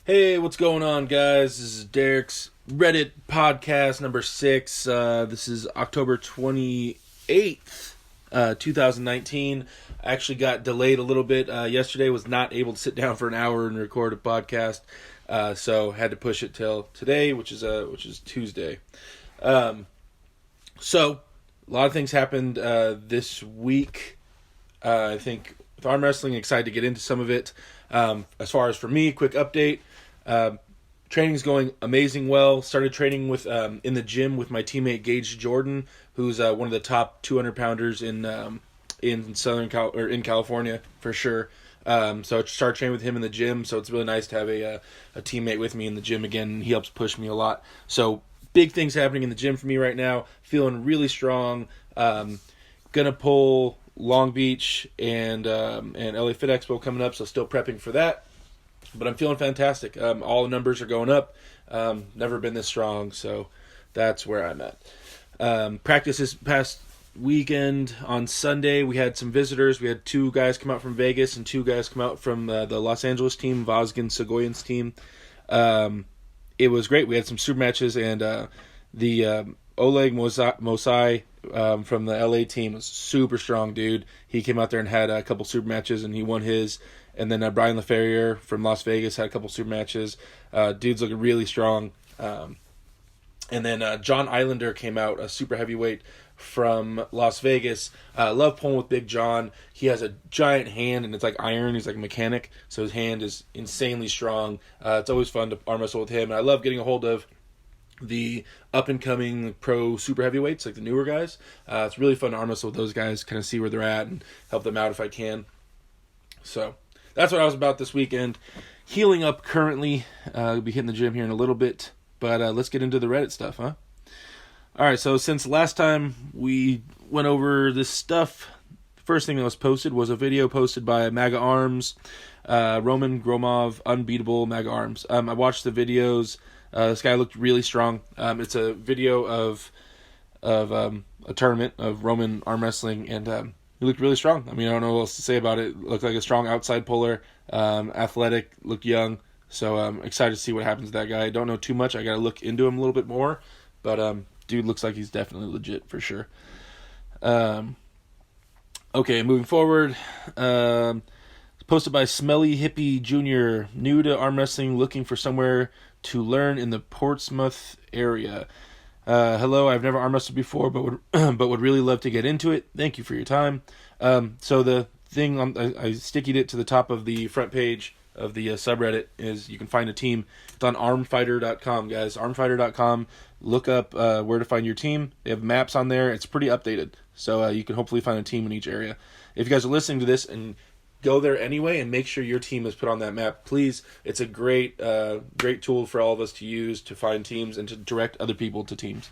Hey, what's going on, guys? This is Derek's Reddit podcast number 6. This is October 28th, 2019. I actually got delayed a little bit. Yesterday was not able to sit down for an hour and record a podcast, so had to push it till today, which is Tuesday. So, a lot of things happened this week. I think with arm wrestling, excited to get into some of it. As far as for me, quick update. Training's going amazing well. Started training with in the gym with my teammate Gage Jordan, who's one of the top 200 pounders in California for sure. So I started training with him in the gym. So it's really nice to have a teammate with me in the gym again. He helps push me a lot. So big things happening in the gym for me right now. Feeling really strong. Gonna pull Long Beach and LA Fit Expo coming up. So still prepping for that. But I'm feeling fantastic. All the numbers are going up. Never been this strong, so that's where I'm at. Practice this past weekend on Sunday. We had some visitors. We had 2 guys come out from Vegas and 2 guys come out from the Los Angeles team, Vazgen Segoyan's team. It was great. We had some super matches, and the Oleg Mosai from the LA team was super strong, dude. He came out there and had a couple super matches, and he won his. And then Brian LaFerriere from Las Vegas had a couple super matches. Dude's looking really strong. And then John Islander came out, a super heavyweight from Las Vegas. Love pulling with Big John. He has a giant hand, and it's like iron. He's like a mechanic, so his hand is insanely strong. It's always fun to arm wrestle with him. And I love getting a hold of the up-and-coming pro super heavyweights, like the newer guys. It's really fun to arm wrestle with those guys, kind of see where they're at and help them out if I can. So that's what I was about this weekend. Healing up currently. I'll be hitting the gym here in a little bit. But let's get into the Reddit stuff, huh? Alright, so since last time we went over this stuff, the first thing that was posted was a video posted by MAGA Arms, Roman Gromov, Unbeatable MAGA Arms. I watched the videos. This guy looked really strong. It's a video of a tournament of Roman arm wrestling, and he looked really strong. I mean, I don't know what else to say about it. Looked like a strong outside puller, athletic, looked young. So I'm excited to see what happens to that guy. I don't know too much. I got to look into him a little bit more. But dude looks like he's definitely legit for sure. Okay, moving forward. Posted by Smelly Hippie Jr. New to arm wrestling, looking for somewhere to learn in the Portsmouth area. Hello, I've never arm wrestled before, but would really love to get into it. Thank you for your time. So the thing, I stickied it to the top of the front page of the subreddit is you can find a team. It's on armfighter.com, guys. Armfighter.com. Look up where to find your team. They have maps on there. It's pretty updated, so you can hopefully find a team in each area. If you guys are listening to this and go there anyway and make sure your team is put on that map, please. It's a great tool for all of us to use to find teams and to direct other people to teams.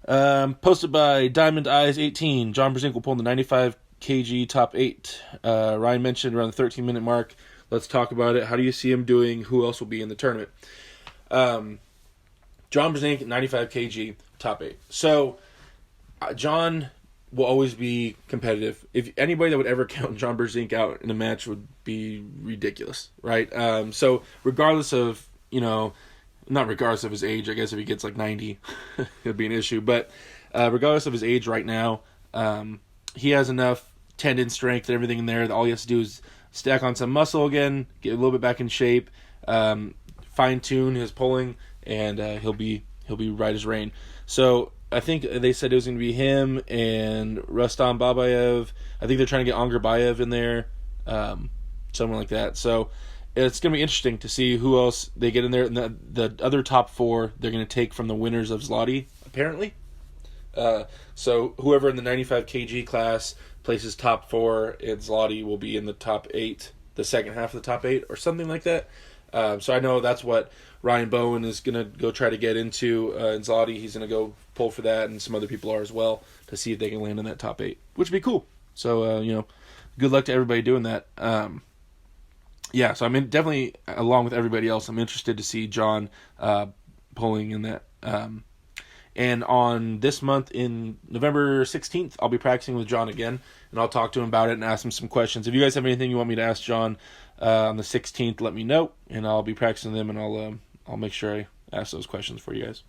Posted by Diamond Eyes 18. John Brzenk will pull in the 95 kg top 8. Ryan mentioned around the 13-minute mark. Let's talk about it. How do you see him doing? Who else will be in the tournament? John Brzenk, 95 kg top 8. So John will always be competitive. If anybody that would ever count John Brzenk out in a match would be ridiculous, right? So regardless of, not regardless of his age, I guess if he gets like 90, it'd be an issue. But regardless of his age right now, he has enough tendon strength and everything in there that all he has to do is stack on some muscle again, get a little bit back in shape, fine-tune his pulling, and he'll be right as rain. So I think they said it was going to be him and Rustam Babayev. I think they're trying to get Angarbayev in there, someone like that. So it's going to be interesting to see who else they get in there. And the other top 4, they're going to take from the winners of Zloty, apparently. So whoever in the 95 kg class places top 4 in Zloty will be in the top 8, the second half of the top 8, or something like that. So I know that's what Ryan Bowen is going to go try to get into in Zloty. He's going to go pull for that, and some other people are as well, to see if they can land in that top 8, which would be cool. So, good luck to everybody doing that. Yeah, so I'm definitely, along with everybody else, I'm interested to see John pulling in that. And on this month, in November 16th, I'll be practicing with John again, and I'll talk to him about it and ask him some questions. If you guys have anything you want me to ask John on the 16th, let me know, and I'll be practicing them, and I'll make sure I ask those questions for you guys.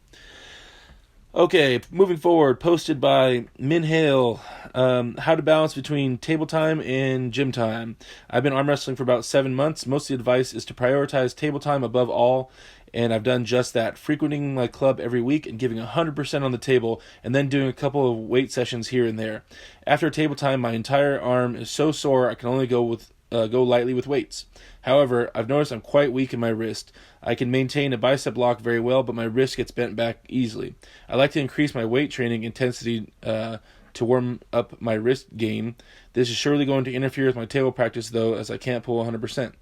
Okay, moving forward, posted by Min Hale, how to balance between table time and gym time. I've been arm wrestling for about 7 months. Most of the advice is to prioritize table time above all, and I've done just that, frequenting my club every week and giving 100% on the table, and then doing a couple of weight sessions here and there. After table time, my entire arm is so sore I can only go lightly with weights. However, I've noticed I'm quite weak in my wrist. I can maintain a bicep lock very well, but my wrist gets bent back easily. I like to increase my weight training intensity to warm up my wrist game. This is surely going to interfere with my table practice, though, as I can't pull 100%.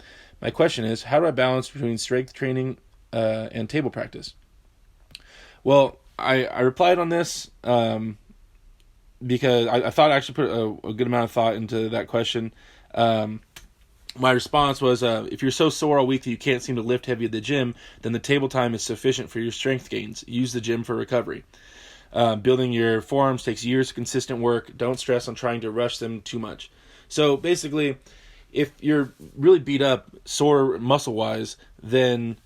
My question is, how do I balance between strength training and table practice? Well, I replied on this because I thought I actually put a good amount of thought into that question. My response was, if you're so sore all week that you can't seem to lift heavy at the gym, then the table time is sufficient for your strength gains. Use the gym for recovery. Building your forearms takes years of consistent work. Don't stress on trying to rush them too much. So basically, if you're really beat up, sore muscle-wise, then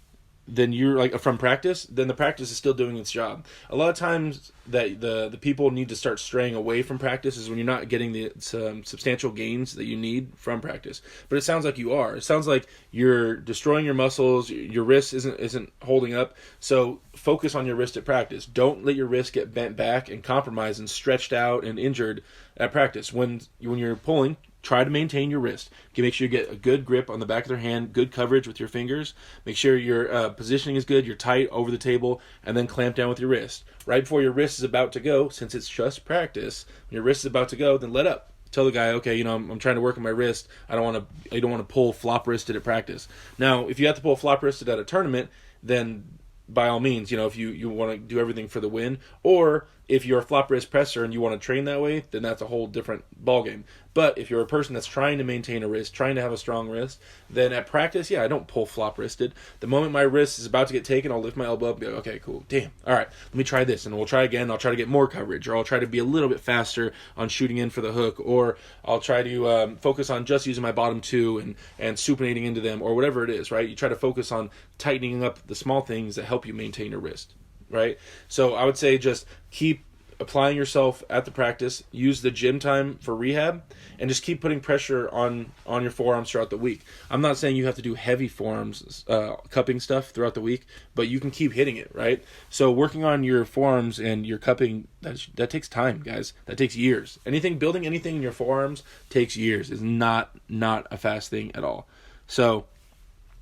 you're like from practice, then the practice is still doing its job. A lot of times that the people need to start straying away from practice is when you're not getting the substantial gains that you need from practice. But it sounds like you are. It sounds like you're destroying your muscles. Your wrist isn't holding up. So focus on your wrist at practice. Don't let your wrist get bent back and compromised and stretched out and injured at practice. When you're pulling, try to maintain your wrist. Make sure you get a good grip on the back of their hand, good coverage with your fingers. Make sure your positioning is good, you're tight over the table, and then clamp down with your wrist. Right before your wrist is about to go, since it's just practice, when your wrist is about to go, then let up. Tell the guy, okay, I'm trying to work on my wrist. I don't want to pull flop wristed at practice. Now, if you have to pull flop wristed at a tournament, then by all means, if you want to do everything for the win, or if you're a flop wrist presser and you want to train that way, then that's a whole different ballgame. But if you're a person that's trying to maintain a wrist, trying to have a strong wrist, then at practice, I don't pull flop wristed. The moment my wrist is about to get taken, I'll lift my elbow up and be like, okay, cool, damn, all right, let me try this, and we'll try again. I'll try to get more coverage, or I'll try to be a little bit faster on shooting in for the hook, or I'll try to focus on just using my bottom two and supinating into them, or whatever it is, right? You try to focus on tightening up the small things that help you maintain your wrist, right? So I would say just keep applying yourself at the practice, use the gym time for rehab, and just keep putting pressure on your forearms throughout the week. I'm not saying you have to do heavy forearms, cupping stuff throughout the week, but you can keep hitting it, right? So working on your forearms and your cupping, that takes time, guys. That takes years. Building anything in your forearms takes years. It's not a fast thing at all. So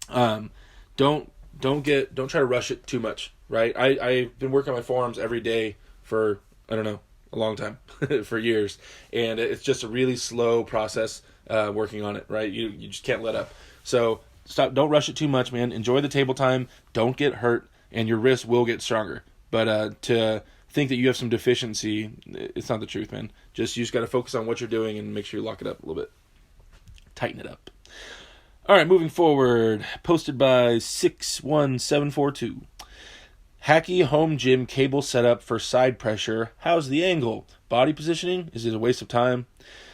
don't try to rush it too much, right? I've been working on my forearms every day for, I don't know, a long time, for years. And it's just a really slow process working on it, right? You just can't let up. So don't rush it too much, man. Enjoy the table time. Don't get hurt, and your wrist will get stronger. But to think that you have some deficiency, it's not the truth, man. You just got to focus on what you're doing and make sure you lock it up a little bit. Tighten it up. All right, moving forward. Posted by 61742. Hacky home gym cable setup for side pressure. How's the angle? Body positioning? Is it a waste of time?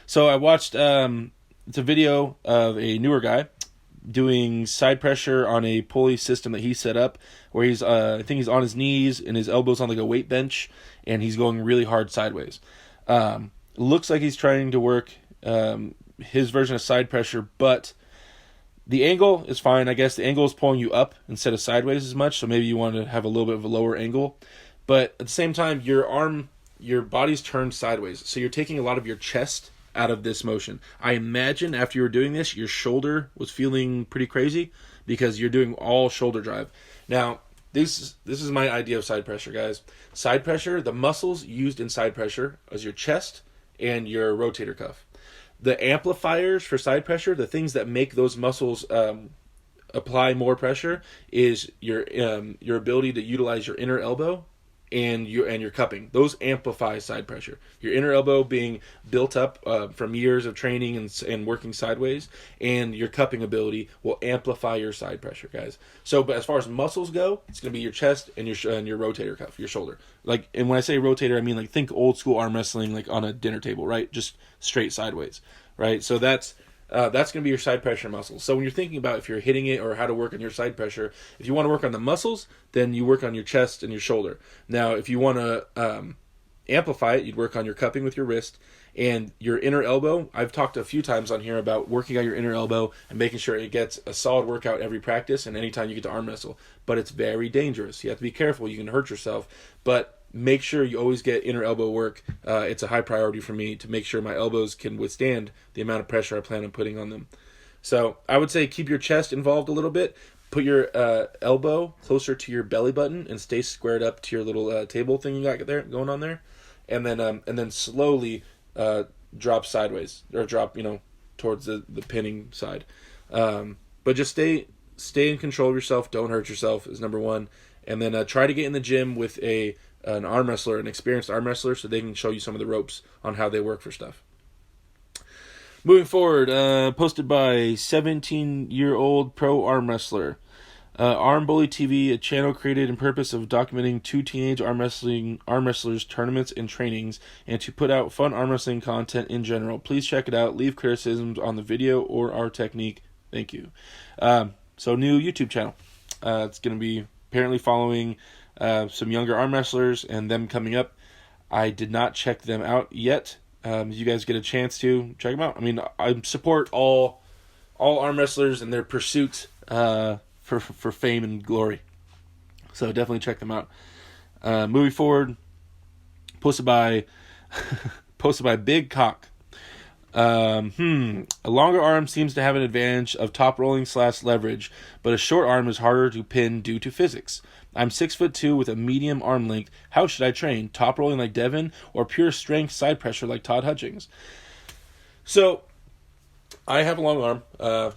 So I watched it's a video of a newer guy doing side pressure on a pulley system that he set up, where he's I think he's on his knees and his elbows on like a weight bench, and he's going really hard sideways. Looks like he's trying to work his version of side pressure, but the angle is fine. I guess the angle is pulling you up instead of sideways as much, so maybe you want to have a little bit of a lower angle. But at the same time, your body's turned sideways, so you're taking a lot of your chest out of this motion. I imagine after you were doing this, your shoulder was feeling pretty crazy because you're doing all shoulder drive. Now, this is my idea of side pressure, guys. Side pressure, the muscles used in side pressure is your chest and your rotator cuff. The amplifiers for side pressure, the things that make those muscles apply more pressure, is your ability to utilize your inner elbow and your cupping. Those amplify side pressure. Your inner elbow being built up from years of training and working sideways, and your cupping ability will amplify your side pressure, guys. So, but as far as muscles go, it's going to be your chest and your rotator cuff, your shoulder. Like, and when I say rotator, I mean like think old school arm wrestling, like on a dinner table, right? Just straight sideways, right? So that's going to be your side pressure muscles. So when you're thinking about if you're hitting it or how to work on your side pressure, if you want to work on the muscles, then you work on your chest and your shoulder. Now, if you want to amplify it, you'd work on your cupping with your wrist and your inner elbow. I've talked a few times on here about working on your inner elbow and making sure it gets a solid workout every practice and anytime you get to arm wrestle. But it's very dangerous. You have to be careful. You can hurt yourself. But make sure you always get inner elbow work. It's a high priority for me to make sure my elbows can withstand the amount of pressure I plan on putting on them. So I would say keep your chest involved a little bit. Put your elbow closer to your belly button and stay squared up to your little table thing you got there going on there, and then slowly drop sideways or drop towards the pinning side. But just stay in control of yourself. Don't hurt yourself is number one, and then try to get in the gym with an arm wrestler, an experienced arm wrestler, so they can show you some of the ropes on how they work for stuff. Moving forward, posted by 17-year-old pro arm wrestler. Arm Bully TV, a channel created in purpose of documenting two teenage arm wrestlers tournaments and trainings, and to put out fun arm wrestling content in general. Please check it out. Leave criticisms on the video or our technique. Thank you. So new YouTube channel. It's going to be apparently following some younger arm wrestlers and them coming up. I did not check them out yet. You guys get a chance to check them out. I mean, I support all arm wrestlers and their pursuit for fame and glory. So definitely check them out. Moving forward, posted by Big Cock. A longer arm seems to have an advantage of top rolling / leverage, but a short arm is harder to pin due to physics. I'm 6'2" with a medium arm length. How should I train? Top rolling like Devin or pure strength side pressure like Todd Hutchings? So I have a long arm.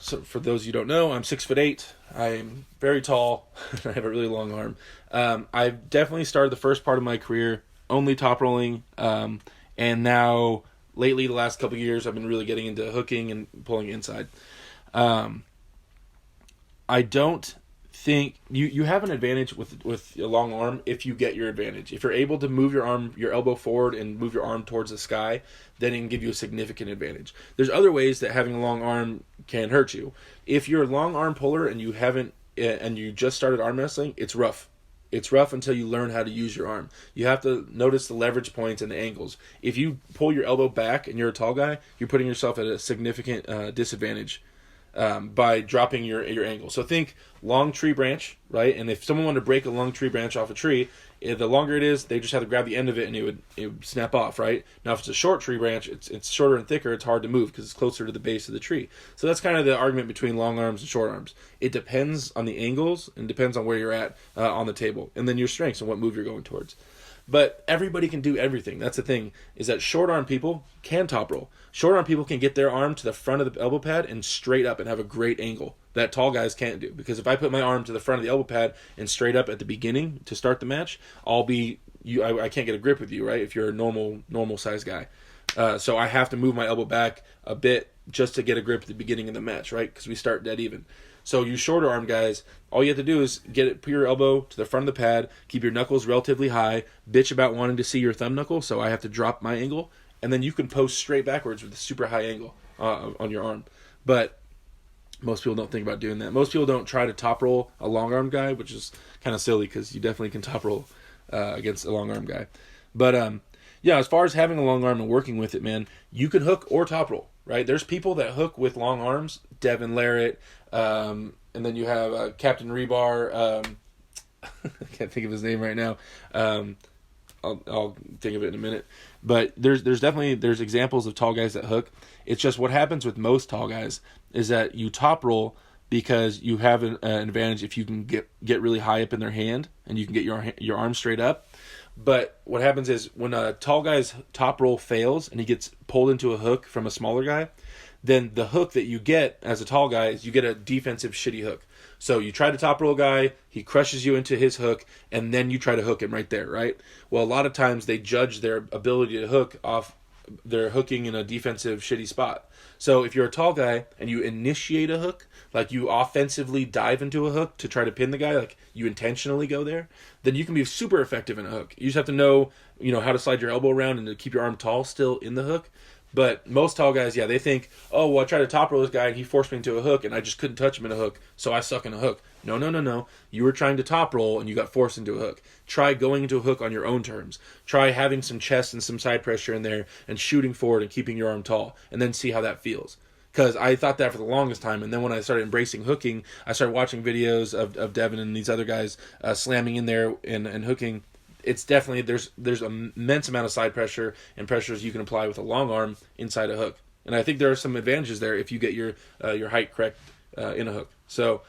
So for those you don't know, I'm 6'8". I'm very tall. I have a really long arm. I've definitely started the first part of my career only top rolling, and now lately, the last couple of years, I've been really getting into hooking and pulling inside. I don't think you have an advantage with a long arm if you get your advantage. If you're able to move your elbow forward and move your arm towards the sky, then it can give you a significant advantage. There's other ways that having a long arm can hurt you. If you're a long arm puller and you just started arm wrestling, it's rough. It's rough until you learn how to use your arm. You have to notice the leverage points and the angles. If you pull your elbow back and you're a tall guy, you're putting yourself at a significant disadvantage by dropping your angle. So think long tree branch, right? And if someone wanted to break a long tree branch off a tree, the longer it is, they just have to grab the end of it and it would snap off, right? Now, if it's a short tree branch, it's shorter and thicker, it's hard to move because it's closer to the base of the tree. So that's kind of the argument between long arms and short arms. It depends on the angles and depends on where you're at on the table, and then your strengths and what move you're going towards. But everybody can do everything. That's the thing, is that short arm people can top roll. Short arm people can get their arm to the front of the elbow pad and straight up and have a great angle that tall guys can't do. Because if I put my arm to the front of the elbow pad and straight up at the beginning to start the match, I can't get a grip with you, right? If you're a normal size guy. So I have to move my elbow back a bit just to get a grip at the beginning of the match, right? Because we start dead even. So you shorter arm guys, all you have to do is put your elbow to the front of the pad, keep your knuckles relatively high, bitch about wanting to see your thumb knuckle, so I have to drop my angle, and then you can post straight backwards with a super high angle on your arm. But most people don't think about doing that. Most people don't try to top roll a long arm guy, which is kind of silly because you definitely can top roll against a long arm guy. But yeah, as far as having a long arm and working with it, man, you can hook or top roll, right? There's people that hook with long arms, Devin Larrett, and then you have Captain Rebar. I can't think of his name right now. I'll think of it in a minute. But there's definitely examples of tall guys that hook. It's just what happens with most tall guys is that you top roll because you have an advantage if you can get really high up in their hand and you can get your arm straight up. But what happens is when a tall guy's top roll fails and he gets pulled into a hook from a smaller guy, then the hook that you get as a tall guy is you get a defensive shitty hook. So you try to top roll a guy, he crushes you into his hook, and then you try to hook him right there, right? Well, a lot of times they judge their ability to hook off their hooking in a defensive shitty spot. So if you're a tall guy and you initiate a hook, like you offensively dive into a hook to try to pin the guy, like you intentionally go there, then you can be super effective in a hook. You just have to know, how to slide your elbow around and to keep your arm tall still in the hook. But most tall guys, they think, oh, well, I tried to top roll this guy and he forced me into a hook and I just couldn't touch him in a hook, so I suck in a hook. No. You were trying to top roll and you got forced into a hook. Try going into a hook on your own terms. Try having some chest and some side pressure in there and shooting forward and keeping your arm tall, and then see how that feels. Because I thought that for the longest time, and then when I started embracing hooking, I started watching videos of Devin and these other guys slamming in there and hooking. It's definitely, there's an immense amount of side pressure and pressures you can apply with a long arm inside a hook. And I think there are some advantages there if you get your height correct in a hook. So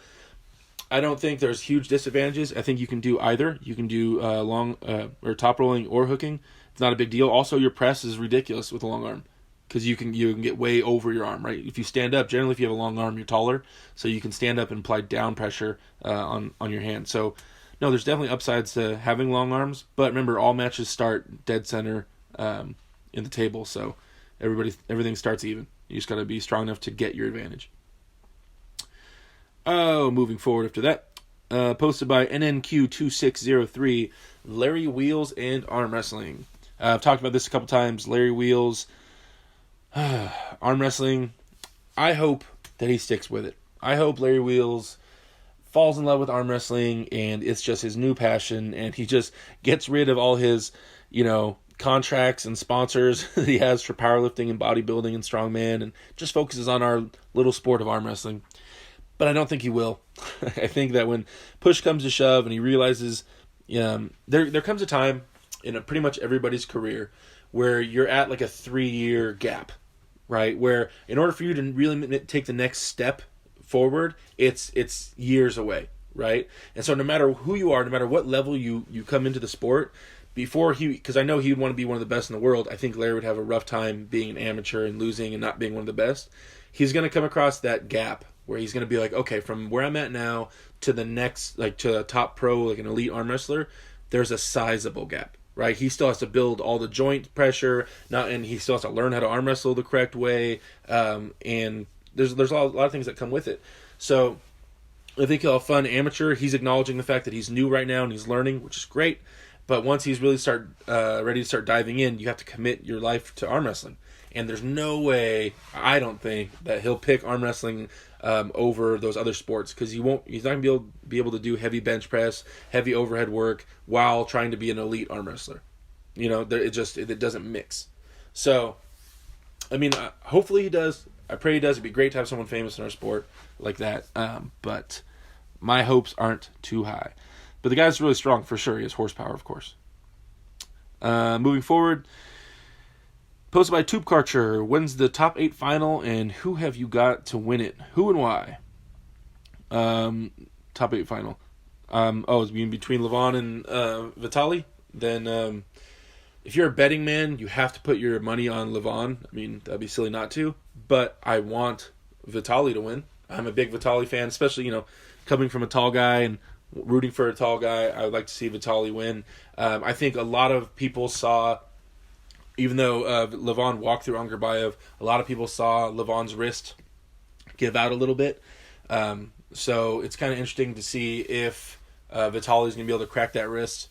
I don't think there's huge disadvantages. I think you can do either. You can do long or top rolling or hooking. It's not a big deal. Also, your press is ridiculous with a long arm, because you can get way over your arm, right? If you stand up, generally if you have a long arm, you're taller, so you can stand up and apply down pressure on your hand. So no, there's definitely upsides to having long arms, but remember, all matches start dead center in the table, so everything starts even. You just got to be strong enough to get your advantage. Oh, moving forward after that, posted by NNQ2603, Larry Wheels and arm wrestling. I've talked about this a couple times. Larry Wheels, arm wrestling. I hope that he sticks with it. I hope Larry Wheels falls in love with arm wrestling and it's just his new passion, and he just gets rid of all his, contracts and sponsors that he has for powerlifting and bodybuilding and strongman, and just focuses on our little sport of arm wrestling. But I don't think he will. I think that when push comes to shove and he realizes there comes a time in pretty much everybody's career where you're at like a 3-year gap, right? Where in order for you to really take the next step forward, it's years away, right? And so no matter who you are, no matter what level you come into the sport, because I know he would want to be one of the best in the world, I think Larry would have a rough time being an amateur and losing and not being one of the best. He's going to come across that gap where he's going to be like, okay, from where I'm at now to the next, like to a top pro, like an elite arm wrestler, there's a sizable gap, right? He still has to build all the joint pressure, and he still has to learn how to arm wrestle the correct way, and there's a lot of things that come with it. So I think he'll have fun amateur. He's acknowledging the fact that he's new right now and he's learning, which is great. But once he's really ready to start diving in, you have to commit your life to arm wrestling. And there's no way, I don't think, that he'll pick arm wrestling over those other sports, because he's not going to be able to do heavy bench press, heavy overhead work while trying to be an elite arm wrestler. It doesn't mix. So, I mean, hopefully he does. I pray he does. It'd be great to have someone famous in our sport like that. But my hopes aren't too high. But the guy's really strong for sure. He has horsepower, of course. Moving forward, posted by Tube Karcher, when's the top 8 final and who have you got to win it? Who and why? Top 8 final. It's between Levon and Vitaly. Then if you're a betting man, you have to put your money on Levon. I mean, that'd be silly not to. But I want Vitaly to win. I'm a big Vitaly fan, especially, coming from a tall guy and rooting for a tall guy. I would like to see Vitaly win. I think a lot of people saw, even though Levon walked through Angarbayev, a lot of people saw Levon's wrist give out a little bit. So it's kind of interesting to see if Vitaly's going to be able to crack that wrist,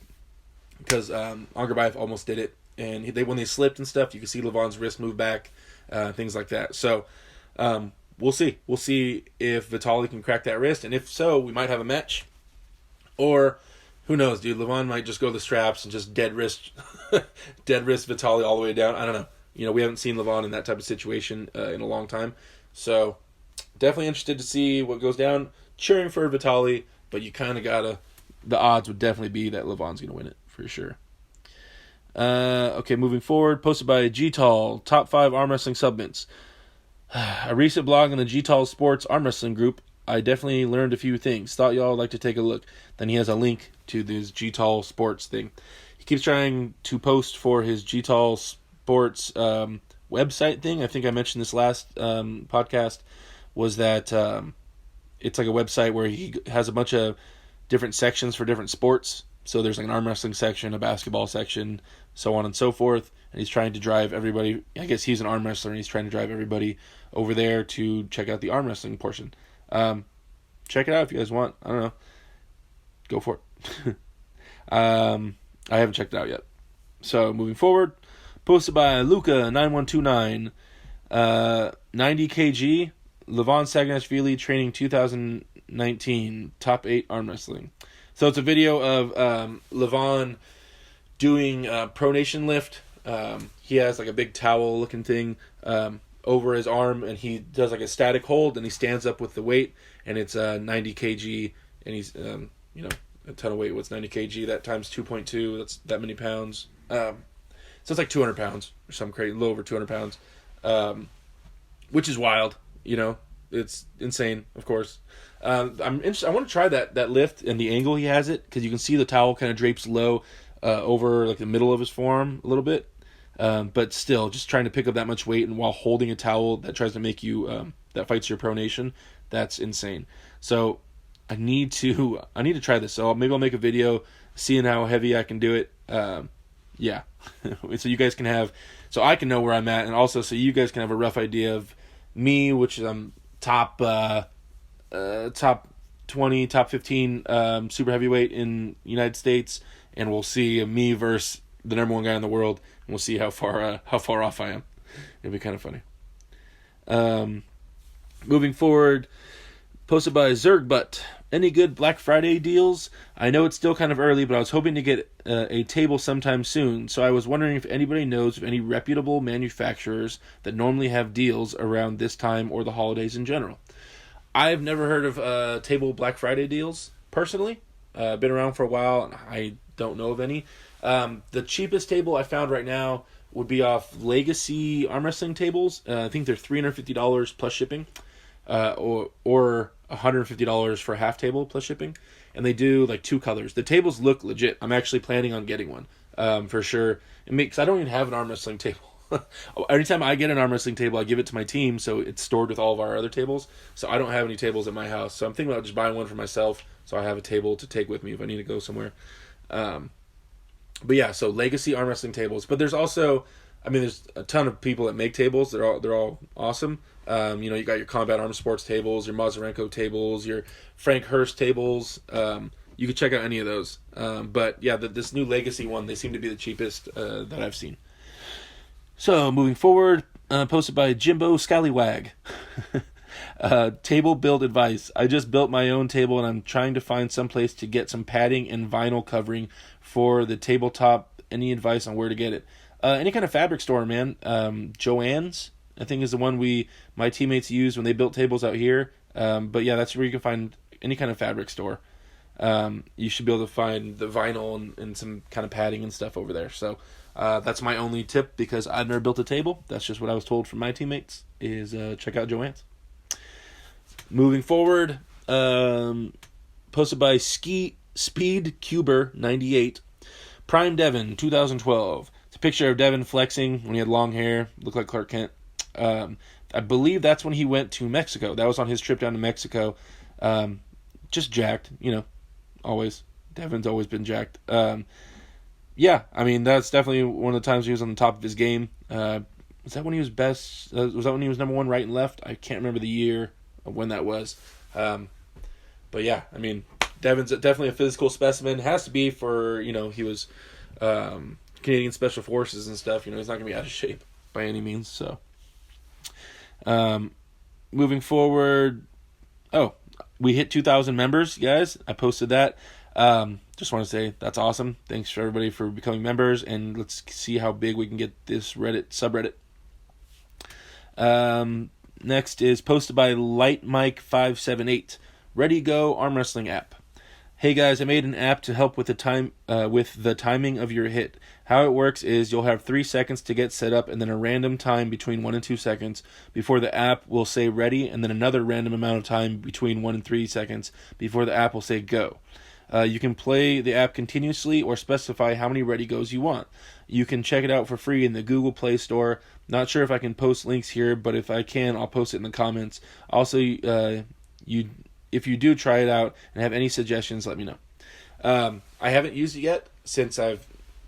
because Angarbayev almost did it. And when they slipped and stuff, you can see Levon's wrist move back, things like that. So we'll see. We'll see if Vitaly can crack that wrist. And if so, we might have a match. Or, who knows, dude? Levon might just go the straps and just dead wrist Vitaly all the way down. I don't know. We haven't seen Levon in that type of situation in a long time. So, definitely interested to see what goes down. Cheering for Vitaly, but you kind of gotta. The odds would definitely be that Levon's gonna win it for sure. Okay, moving forward. Posted by G-Tall, top 5 arm wrestling submits. A recent blog on the G-Tall Sports arm wrestling group. I definitely learned a few things. Thought y'all would like to take a look. Then he has a link to this G-Tall Sports thing. He keeps trying to post for his G-Tall Sports website thing. I think I mentioned this last podcast, was that it's like a website where he has a bunch of different sections for different sports. So there's like an arm wrestling section, a basketball section, so on and so forth. And he's trying to drive everybody. I guess he's an arm wrestler, and he's trying to drive everybody over there to check out the arm wrestling portion. Check it out if you guys want. I don't know. Go for it. I haven't checked it out yet. So moving forward, posted by Luca9129, 90 kg, Levon Sagnashvili training 2019, top 8 arm wrestling. So it's a video of Levon doing pronation lift. He has like a big towel looking thing over his arm, and he does like a static hold, and he stands up with the weight, and it's 90 kg, and he's a ton of weight. What's 90 kg? That times 2.2. That's that many pounds. So it's like 200 pounds or something crazy, a little over 200 pounds, which is wild. It's insane, of course. I'm interested. I want to try that lift and the angle he has it, because you can see the towel kind of drapes low over like the middle of his forearm a little bit. But still, just trying to pick up that much weight and while holding a towel that tries to make you that fights your pronation, that's insane. So I need to try this. So maybe I'll make a video seeing how heavy I can do it. Yeah, so you guys can have, so I can know where I'm at, and also so you guys can have a rough idea of me, which I'm top 20, top 15 super heavyweight in United States, and we'll see me versus the number one guy in the world, and we'll see how far off I am. It'll be kind of funny. Moving forward, posted by Zergbutt. Any good Black Friday deals? I know it's still kind of early, but I was hoping to get a table sometime soon, so I was wondering if anybody knows of any reputable manufacturers that normally have deals around this time or the holidays in general. I've never heard of table Black Friday deals, personally. Been around for a while, and I don't know of any. The cheapest table I found right now would be off Legacy arm wrestling tables. I think they're $350 plus shipping, or $150 for a half table plus shipping, and they do like 2 colors. The tables look legit. I'm actually planning on getting one for sure. Because I don't even have an arm wrestling table. Anytime I get an arm wrestling table, I give it to my team, so it's stored with all of our other tables. So I don't have any tables at my house. So I'm thinking about just buying one for myself, so I have a table to take with me if I need to go somewhere. But yeah, so Legacy arm wrestling tables. But there's also, there's a ton of people that make tables. They're all awesome. You got your Combat Arms Sports tables, your Mazurenko tables, your Frank Hurst tables. You could check out any of those. But yeah, this new Legacy one, they seem to be the cheapest that I've seen. So moving forward, posted by Jimbo Scallywag. Table build advice. I just built my own table, and I'm trying to find some place to get some padding and vinyl covering for the tabletop. Any advice on where to get it? Any kind of fabric store, man. Joann's, I think, is the one my teammates used when they built tables out here. But yeah, that's where you can find any kind of fabric store. You should be able to find the vinyl and some kind of padding and stuff over there. So that's my only tip, because I've never built a table. That's just what I was told from my teammates, is check out Joann's. Moving forward, posted by Speed Cuber 98, Prime Devin 2012. It's a picture of Devin flexing when he had long hair, looked like Clark Kent. I believe that's when he went to Mexico. That was on his trip down to Mexico. Just jacked, always. Devin's always been jacked. Yeah, that's definitely one of the times he was on the top of his game. Was that when he was best? Was that when he was number one right and left? I can't remember the year of when that was. But yeah, Devin's definitely a physical specimen. Has to be for, he was Canadian Special Forces and stuff. He's not going to be out of shape by any means. So, moving forward. Oh, we hit 2,000 members, guys. I posted that. Just want to say that's awesome. Thanks for everybody for becoming members, and let's see how big we can get this Reddit subreddit. Next is posted by LightMike578. Ready Go Arm Wrestling app. Hey guys, I made an app to help with the timing of your hit. How it works is you'll have 3 seconds to get set up, and then a random time between 1 and 2 seconds before the app will say ready, and then another random amount of time between 1 and 3 seconds before the app will say go. You can play the app continuously or specify how many ready goes you want. You can check it out for free in the Google Play Store. Not sure if I can post links here, but if I can, I'll post it in the comments. Also, you if you do try it out and have any suggestions, let me know. I haven't used it yet since I've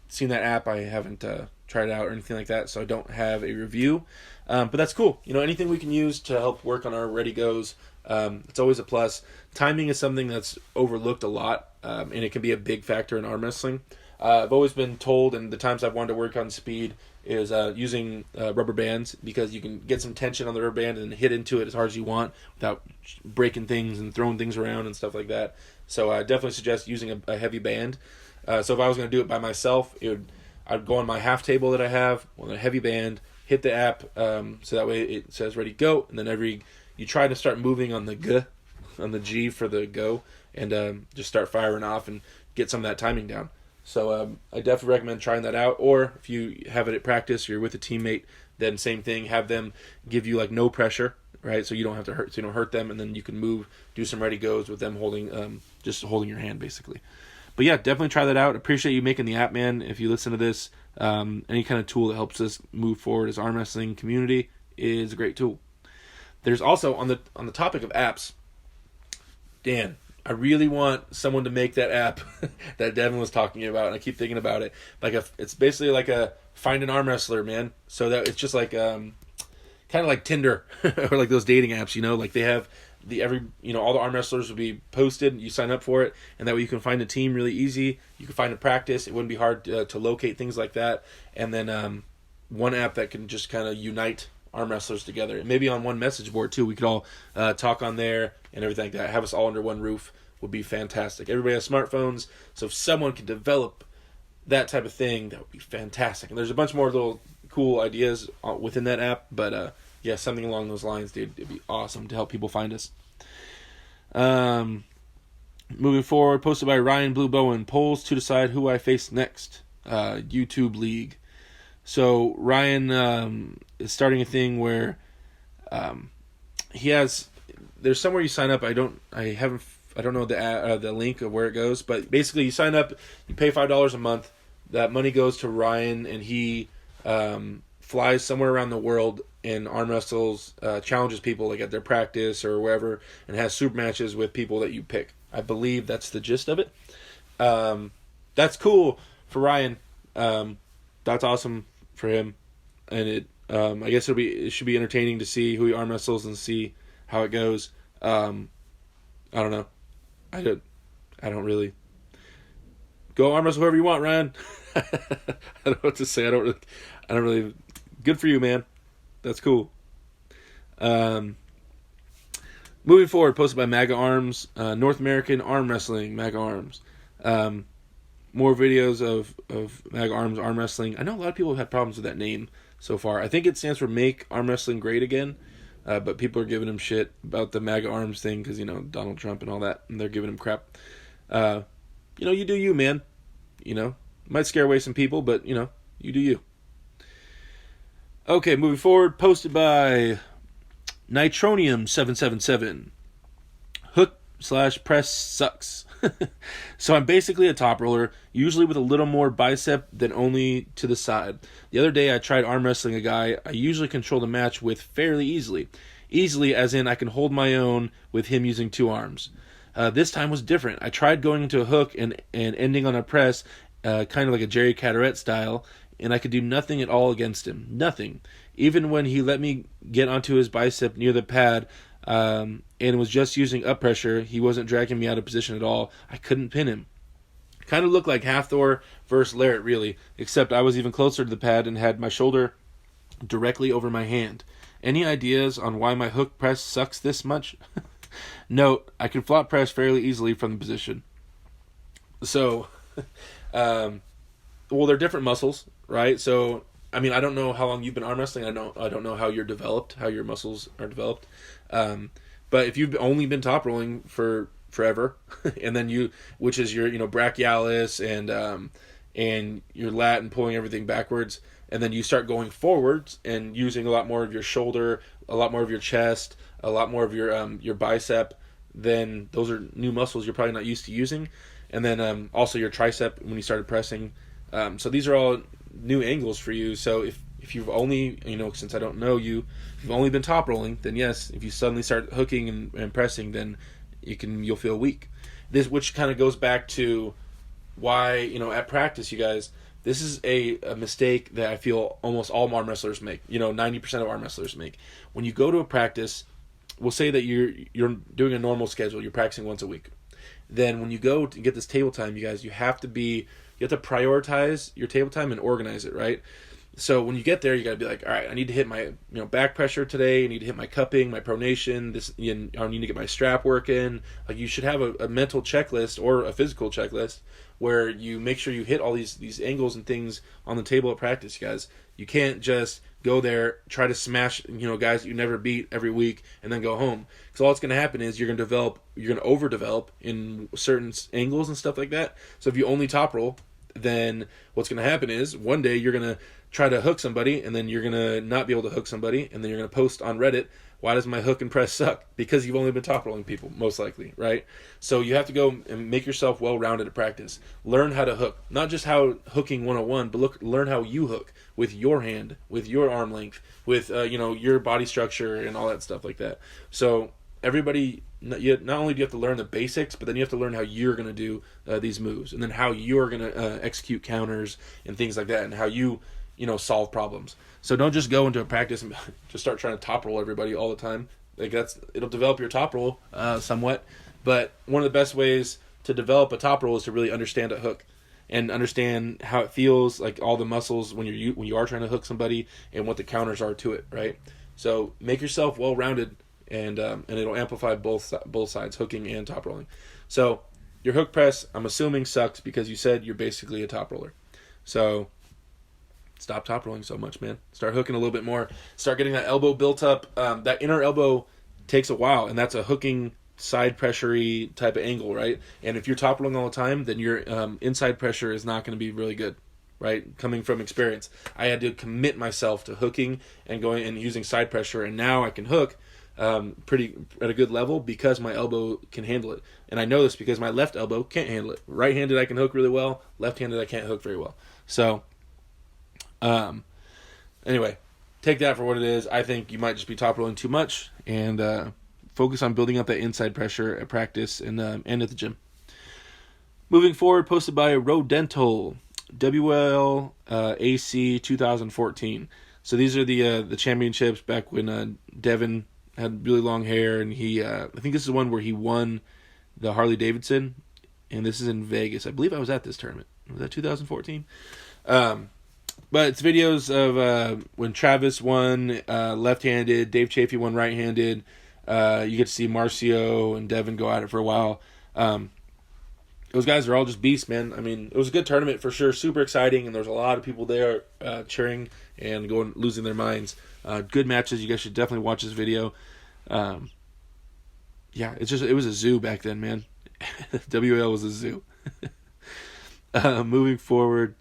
seen that app. I haven't tried it out or anything like that, so I don't have a review. But that's cool. Anything we can use to help work on our ready goes, it's always a plus. Timing is something that's overlooked a lot, and it can be a big factor in arm wrestling. I've always been told, and the times I've wanted to work on speed is using rubber bands, because you can get some tension on the rubber band and hit into it as hard as you want without breaking things and throwing things around and stuff like that. So I definitely suggest using a heavy band. So if I was going to do it by myself, I'd go on my half table that I have with a heavy band, hit the app, so that way it says ready go, and then you try to start moving on the G for the go, and just start firing off and get some of that timing down. So I definitely recommend trying that out. Or if you have it at practice, or you're with a teammate, then same thing. Have them give you like no pressure, right? So you don't have to hurt. So you don't hurt them, and then you can move, do some ready goes with them holding, just holding your hand basically. But yeah, definitely try that out. Appreciate you making the app, man. If you listen to this, any kind of tool that helps us move forward as arm wrestling community is a great tool. There's also on the topic of apps, Dan, I really want someone to make that app that Devin was talking about, and I keep thinking about it. It's basically like a find an arm wrestler, man. So that it's just like kind of like Tinder or like those dating apps, like they have all the arm wrestlers will be posted. You sign up for it, and that way you can find a team really easy. You can find a practice. It wouldn't be hard to locate things like that. And then one app that can just kind of unite arm wrestlers together. And maybe on one message board too. We could all talk on there and everything like that. Have us all under one roof would be fantastic. Everybody has smartphones, so if someone could develop that type of thing, that would be fantastic. And there's a bunch more little cool ideas within that app, but yeah, something along those lines, dude. It'd be awesome to help people find us. Moving forward, posted by Ryan Blue Bowen, polls to decide who I face next. YouTube League. So Ryan is starting a thing where there's somewhere you sign up. I don't know the link of where it goes, but basically you sign up, you pay $5 a month. That money goes to Ryan, and he flies somewhere around the world and arm wrestles, challenges people like at their practice or wherever, and has super matches with people that you pick. I believe that's the gist of it. That's cool for Ryan. That's awesome for him, and I guess it should be entertaining to see who he arm wrestles and see how it goes. I don't know. I don't really go arm wrestle whoever you want, Ryan. I don't know what to say. I don't really. Good for you, man. That's cool. Moving forward, posted by MAGA Arms, North American Arm Wrestling, MAGA Arms. More videos of MAGA Arms arm wrestling. I know a lot of people have had problems with that name so far. I think it stands for Make Arm Wrestling Great Again, but people are giving him shit about the MAGA Arms thing because, Donald Trump and all that, and they're giving him crap. You do you, man. Might scare away some people, but, you do you. Okay, moving forward, posted by Nitronium777. Hook/press sucks. So I'm basically a top roller, usually with a little more bicep than only to the side. The other day I tried arm wrestling a guy I usually control the match with fairly easily. Easily as in I can hold my own with him using two arms. This time was different. I tried going into a hook and ending on a press, kind of like a Jerry Caderet style, and I could do nothing at all against him. Nothing. Even when he let me get onto his bicep near the pad, and was just using up pressure, he wasn't dragging me out of position at all. I couldn't pin him. Kind of looked like Hathor versus Larrett, really, except I was even closer to the pad and had my shoulder directly over my hand. Any ideas on why my hook press sucks this much? Note, I can flop press fairly easily from the position. So, they're different muscles, right? So, I don't know how long you've been arm wrestling. I don't know how how your muscles are developed. But if you've only been top rolling for forever, and then which is your, brachialis and your lat and pulling everything backwards, and then you start going forwards and using a lot more of your shoulder, a lot more of your chest, a lot more of your bicep, then those are new muscles you're probably not used to using. And then also your tricep when you started pressing. So these are all new angles for you. So if you've only, since I don't know you, if you've only been top rolling, then yes, if you suddenly start hooking and pressing, then you'll feel weak. This, which kind of goes back to why, at practice, you guys, this is a mistake that I feel almost all arm wrestlers make. 90% of arm wrestlers make. When you go to a practice, we'll say that you're doing a normal schedule. You're practicing once a week. Then when you go to get this table time, you guys, you have to prioritize your table time and organize it, right? So when you get there, you got to be like, all right, I need to hit my back pressure today. I need to hit my cupping, my pronation. I need to get my strap working. Like, you should have a mental checklist or a physical checklist where you make sure you hit all these angles and things on the table at practice, you guys. You can't just go there, try to smash guys that you never beat every week, and then go home. Because all that's going to happen is you're going to overdevelop in certain angles and stuff like that. So if you only top roll, then what's going to happen is one day you're going to try to hook somebody, and then you're going to not be able to hook somebody, and then you're going to post on Reddit, why does my hook and press suck? Because you've only been top rolling people, most likely, right? So you have to go and make yourself well-rounded at practice. Learn how to hook. Not just how hooking 101, but learn how you hook with your hand, with your arm length, with your body structure and all that stuff like that. So everybody, not only do you have to learn the basics, but then you have to learn how you're going to do these moves, and then how you're going to execute counters and things like that, and how you solve problems. So don't just go into a practice and just start trying to top roll everybody all the time. Like, it'll develop your top roll somewhat, but one of the best ways to develop a top roll is to really understand a hook and understand how it feels, like all the muscles when you are trying to hook somebody, and what the counters are to it, right? So make yourself well-rounded, and it'll amplify both sides, hooking and top rolling. So your hook press, I'm assuming, sucks because you said you're basically a top roller. So stop top rolling so much, man. Start hooking a little bit more. Start getting that elbow built up. That inner elbow takes a while, and that's a hooking side pressure-y type of angle, right? And if you're top rolling all the time, then your inside pressure is not going to be really good, right? Coming from experience, I had to commit myself to hooking and going and using side pressure, and now I can hook pretty at a good level because my elbow can handle it. And I know this because my left elbow can't handle it. Right-handed I can hook really well. Left-handed I can't hook very well. So anyway, take that for what it is. I think you might just be top rolling too much, and focus on building up that inside pressure at practice and at the gym. Moving forward, posted by Rodental, WLAC 2014. So these are the championships back when Devin had really long hair, and he I think this is one where he won the Harley Davidson, and this is in Vegas. I believe I was at this tournament. Was that 2014? But it's videos of when Travis won left-handed, Dave Chafee won right-handed. You get to see Marcio and Devin go at it for a while. Those guys are all just beasts, man. I mean, it was a good tournament for sure. Super exciting, and there's a lot of people there cheering and losing their minds. Good matches. You guys should definitely watch this video. Yeah, it was a zoo back then, man. WL was a zoo. Moving forward.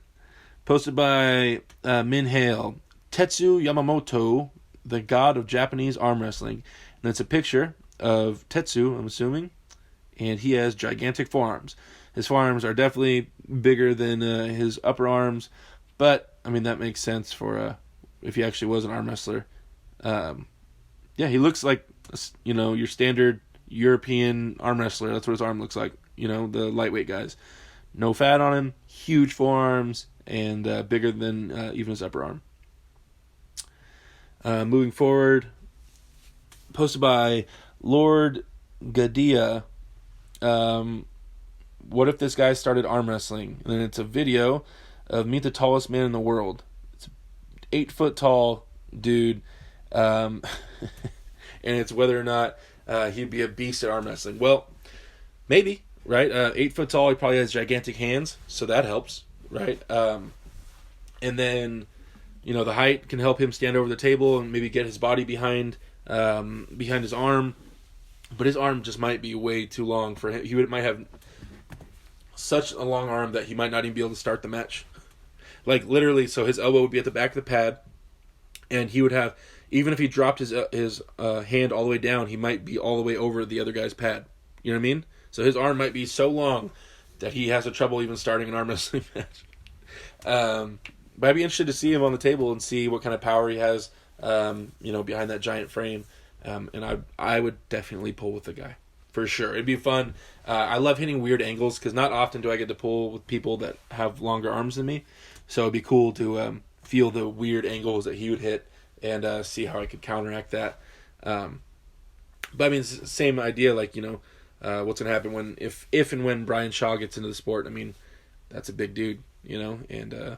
Posted by Min Hale, Tetsu Yamamoto, the god of Japanese arm wrestling. And it's a picture of Tetsu, I'm assuming, and he has gigantic forearms. His forearms are definitely bigger than his upper arms, but, I mean, that makes sense for if he actually was an arm wrestler. Yeah, he looks like, your standard European arm wrestler. That's what his arm looks like, the lightweight guys. No fat on him, huge forearms, and bigger than even his upper arm. Moving forward, posted by Lord Gadia. What if this guy started arm wrestling? And then it's a video of Meet the Tallest Man in the World. It's 8 foot tall dude, and it's whether or not he'd be a beast at arm wrestling. Well, maybe, right? 8 foot tall, he probably has gigantic hands, so that helps. Right, and then, the height can help him stand over the table and maybe get his body behind his arm, but his arm just might be way too long for him. He might have such a long arm that he might not even be able to start the match. Like, literally, so his elbow would be at the back of the pad, and he would have, even if he dropped his hand all the way down, he might be all the way over the other guy's pad. You know what I mean? So his arm might be so long that he has trouble even starting an arm wrestling match. But I'd be interested to see him on the table and see what kind of power he has, behind that giant frame. And I would definitely pull with the guy. for sure. It'd be fun. I love hitting weird angles because not often do I get to pull with people that have longer arms than me. So it'd be cool to feel the weird angles that he would hit and see how I could counteract that. But I mean, it's the same idea. Like, you know, what's gonna happen when if and when Brian Shaw gets into the sport? I mean, that's a big dude, you know, and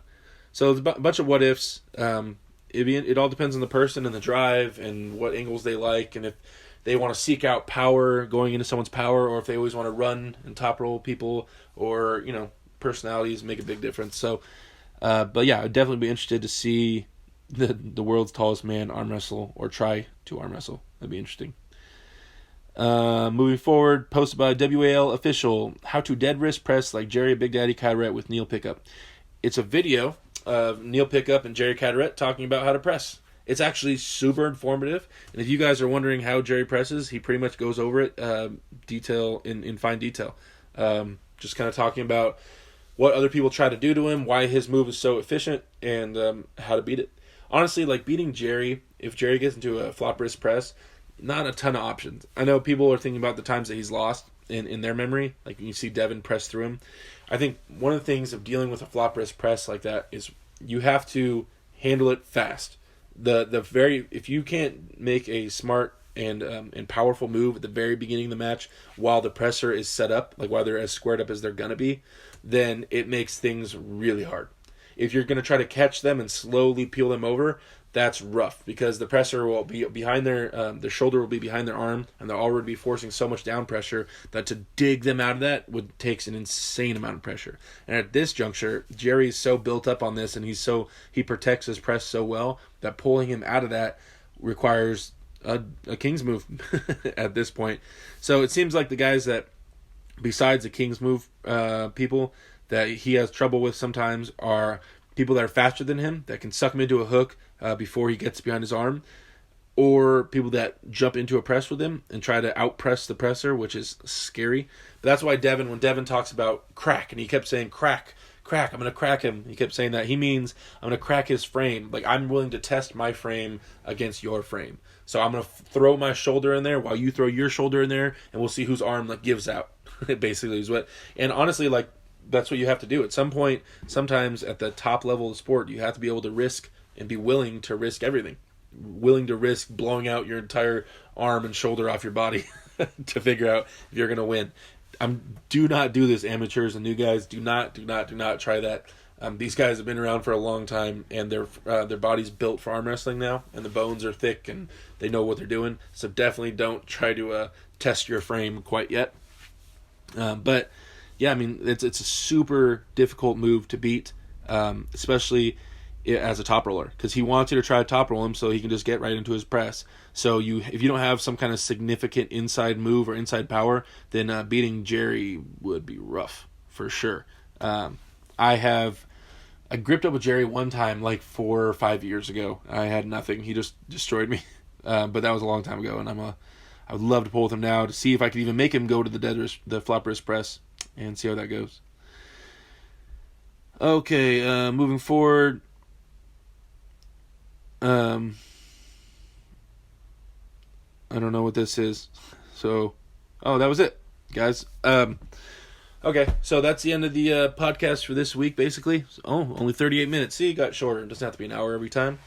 so it's a bunch of what ifs. It all depends on the person and the drive and what angles they like, and if they want to seek out power going into someone's power, or if they always want to run and top roll people, or, you know, personalities make a big difference. So, but yeah, I'd definitely be interested to see the world's tallest man arm wrestle or try to arm wrestle. That'd be interesting. Moving forward, posted by WAL official, how to dead wrist press like Jerry Big Daddy Carteret with Neil Pickup. It's a video of Neil Pickup and Jerry Carteret talking about how to press. It's actually super informative, and if you guys are wondering how Jerry presses, he pretty much goes over it in fine detail. Just kind of talking about what other people try to do to him, why his move is so efficient, and how to beat it. Honestly, like beating Jerry, if Jerry gets into a flop wrist press, not a ton of options. I know people are thinking about the times that he's lost in their memory, like you see Devin press through him. I think one of the things of dealing with a flop wrist press like that is you have to handle it fast. If you can't make a smart and powerful move at the very beginning of the match while the presser is set up, like while they're as squared up as they're gonna be, then it makes things really hard. If you're gonna try to catch them and slowly peel them over, that's rough because the presser will be behind their shoulder will be behind their arm, and they'll already be forcing so much down pressure that to dig them out of that takes an insane amount of pressure. And at this juncture, Jerry's so built up on this, and he protects his press so well that pulling him out of that requires a king's move at this point. So it seems like the guys that, besides the king's move people, that he has trouble with sometimes are people that are faster than him, that can suck him into a hook before he gets behind his arm, or people that jump into a press with him and try to out-press the presser, which is scary. But that's why when Devin talks about crack, and he kept saying crack, I'm going to crack him. He kept saying that. He means I'm going to crack his frame. Like, I'm willing to test my frame against your frame. So I'm going to throw my shoulder in there while you throw your shoulder in there, and we'll see whose arm gives out. Basically is what. And honestly, that's what you have to do. At some point, sometimes at the top level of the sport, you have to be able to risk and be willing to risk everything. Willing to risk blowing out your entire arm and shoulder off your body to figure out if you're going to win. Do not do this, amateurs and new guys. Do not try that. These guys have been around for a long time, and their body's built for arm wrestling now, and the bones are thick, and they know what they're doing. So definitely don't try to test your frame quite yet. But yeah, I mean, it's a super difficult move to beat, especially as a top roller, because he wants you to try to top roll him so he can just get right into his press. So if you don't have some kind of significant inside move or inside power, then beating Jerry would be rough for sure. I gripped up with Jerry one time, like 4 or 5 years ago. I had nothing. He just destroyed me. But that was a long time ago, and I would love to pull with him now to see if I could even make him go to the flop wrist press and see how that goes. Okay, moving forward. I don't know what this is. So, that was it, guys. Okay, so that's the end of the podcast for this week, basically. Only 38 minutes. See, it got shorter. It doesn't have to be an hour every time.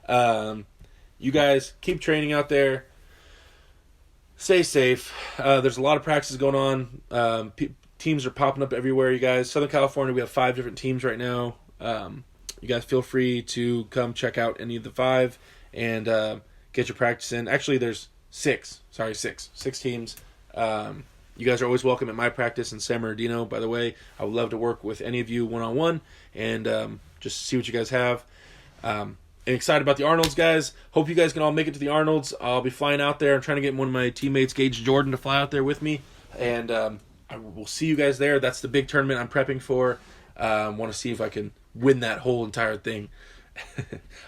You guys, keep training out there. Stay safe. There's a lot of practices going on. Teams are popping up everywhere, you guys. Southern California, we have 5 different teams right now. You guys feel free to come check out any of the 5 and get your practice in. Actually, there's 6. Sorry, 6. 6 teams. You guys are always welcome at my practice in San Bernardino, by the way. I would love to work with any of you one-on-one and just see what you guys have. I'm excited about the Arnolds, guys. Hope you guys can all make it to the Arnolds. I'll be flying out there. I'm trying to get one of my teammates, Gage Jordan, to fly out there with me. And I will see you guys there. That's the big tournament I'm prepping for. Want to see if I can win that whole entire thing.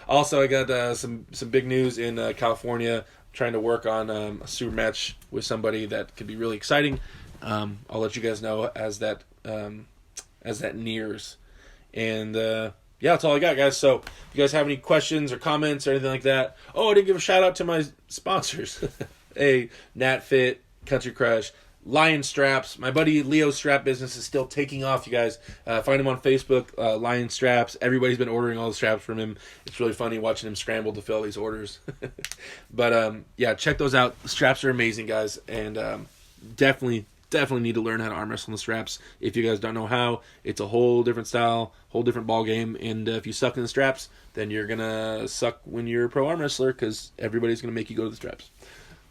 Also, I got some big news in California. I'm trying to work on a super match with somebody that could be really exciting. I'll let you guys know as that nears. And yeah, that's all I got, guys. So if you guys have any questions or comments or anything like that. I didn't give a shout out to my sponsors. Hey, NatFit, Country Crush. Lion Straps. My buddy Leo's strap business is still taking off, you guys. Find him on Facebook, Lion Straps. Everybody's been ordering all the straps from him. It's really funny watching him scramble to fill these orders. But, yeah, check those out. The straps are amazing, guys. And definitely need to learn how to arm wrestle the straps. If you guys don't know how, it's a whole different style, whole different ball game. And if you suck in the straps, then you're going to suck when you're a pro arm wrestler because everybody's going to make you go to the straps.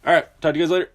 All right, talk to you guys later.